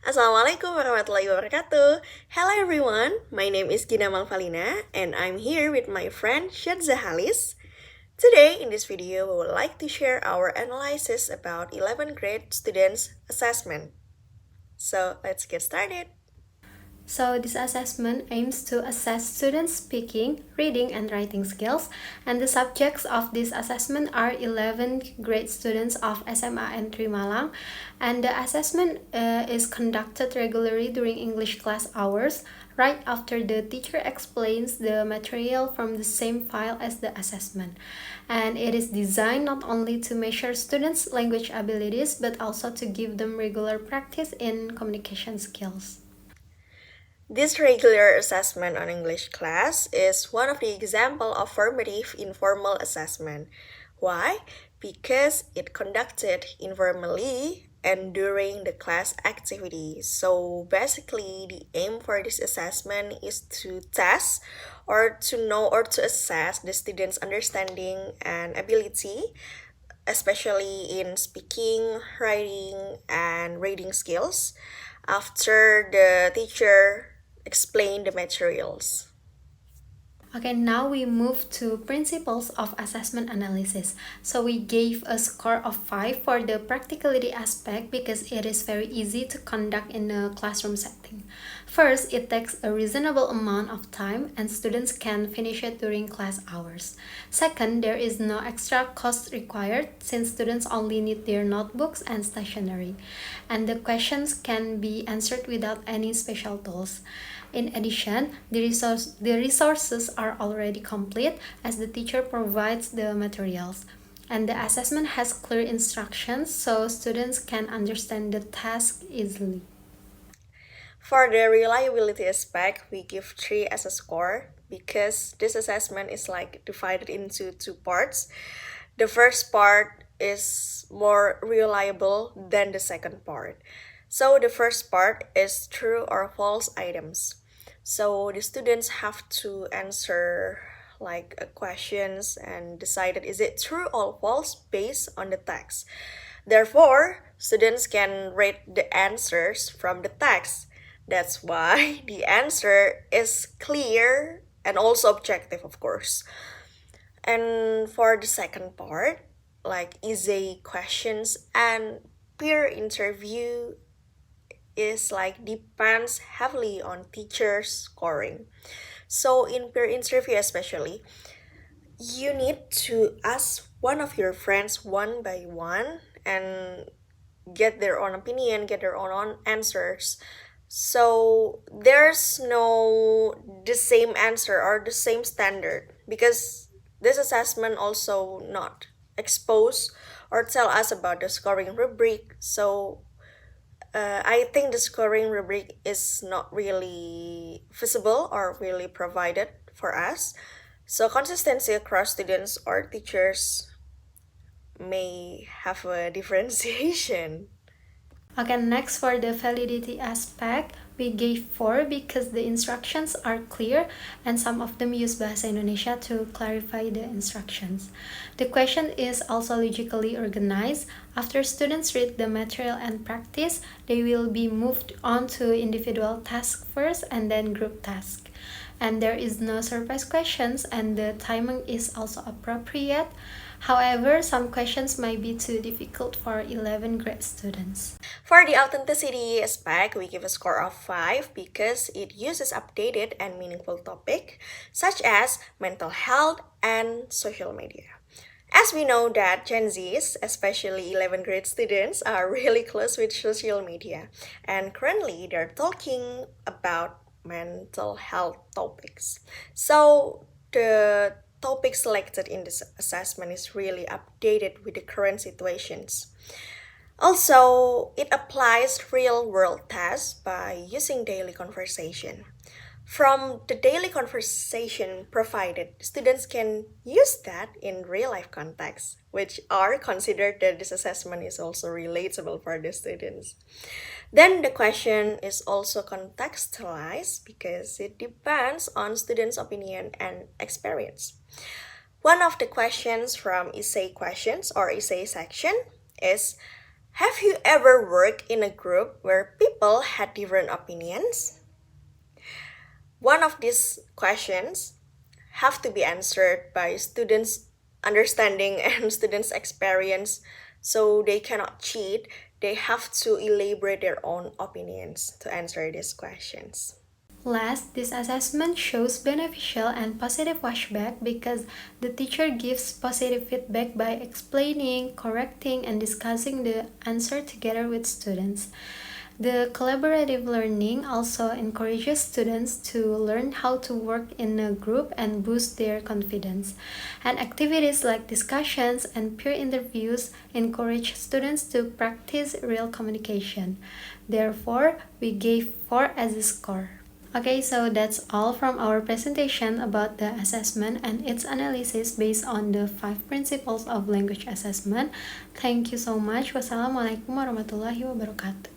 Assalamualaikum warahmatullahi wabarakatuh. Hello everyone, my name is Ghina Malfa and I'm here with my friend Syadza. Today in this video, we would like to share our analysis about 11th grade students assessment. So let's get started. So this assessment aims to assess students' speaking, reading, and writing skills, and the subjects of this assessment are 11th grade students of SMA N3 Malang, and the assessment is conducted regularly during English class hours, right after the teacher explains the material from the same file as the assessment. And it is designed not only to measure students' language abilities, but also to give them regular practice in communication skills. This regular assessment on English class is one of the example of formative informal assessment. Why? Because it conducted informally and during the class activity. So basically the aim for this assessment is to test or to know or to assess the students' understanding and ability, especially in speaking, writing, and reading skills after the teacher explain the materials. Okay, now we move to principles of assessment analysis. So we gave a score of 5 for the practicality aspect because it is very easy to conduct in a classroom setting. First, it takes a reasonable amount of time and students can finish it during class hours. Second, there is no extra cost required since students only need their notebooks and stationery. And the questions can be answered without any special tools. In addition, the resources are already complete as the teacher provides the materials. And the assessment has clear instructions so students can understand the task easily. For the reliability aspect, we give 3 as a score because this assessment is like divided into 2 parts. The first part is more reliable than the second part. So the first part is true or false items. So the students have to answer like questions and decided is it true or false based on the text. Therefore, students can rate the answers from the text. That's why the answer is clear and also objective, of course. And for the second part, like essay questions and peer interview is like depends heavily on teachers scoring. So in peer interview especially, you need to ask one of your friends one by one and get their own opinion, get their own answers. So there's no the same answer or the same standard because this assessment also not expose or tell us about the scoring rubric. So I think the scoring rubric is not really visible or really provided for us. So consistency across students or teachers may have a differentiation. Okay, next for the validity aspect, we gave 4 because the instructions are clear and some of them use Bahasa Indonesia to clarify the instructions. The question is also logically organized. After students read the material and practice, they will be moved on to individual tasks first and then group task. And there is no surprise questions and the timing is also appropriate. However, some questions might be too difficult for 11th grade students. For the authenticity aspect, we give a score of 5 because it uses updated and meaningful topic such as mental health and social media. As we know that Gen Zs, especially 11th grade students, are really close with social media and currently they're talking about mental health topics. So the topic selected in this assessment is really updated with the current situations. Also, it applies real-world tasks by using daily conversation. From the daily conversation provided, students can use that in real-life context, which are considered that this assessment is also relatable for the students. Then the question is also contextualized because it depends on students' opinion and experience. One of the questions from essay questions or essay section is Have you ever worked in a group where people had different opinions? One of these questions have to be answered by students' understanding and students' experience, so they cannot cheat. They have to elaborate their own opinions to answer these questions. Last, this assessment shows beneficial and positive flashback because the teacher gives positive feedback by explaining, correcting, and discussing the answer together with students. The collaborative learning also encourages students to learn how to work in a group and boost their confidence. And activities like discussions and peer interviews encourage students to practice real communication. Therefore, we gave 4 as a score. Okay, so that's all from our presentation about the assessment and its analysis based on the 5 principles of language assessment. Thank you so much. Wassalamualaikum warahmatullahi wabarakatuh.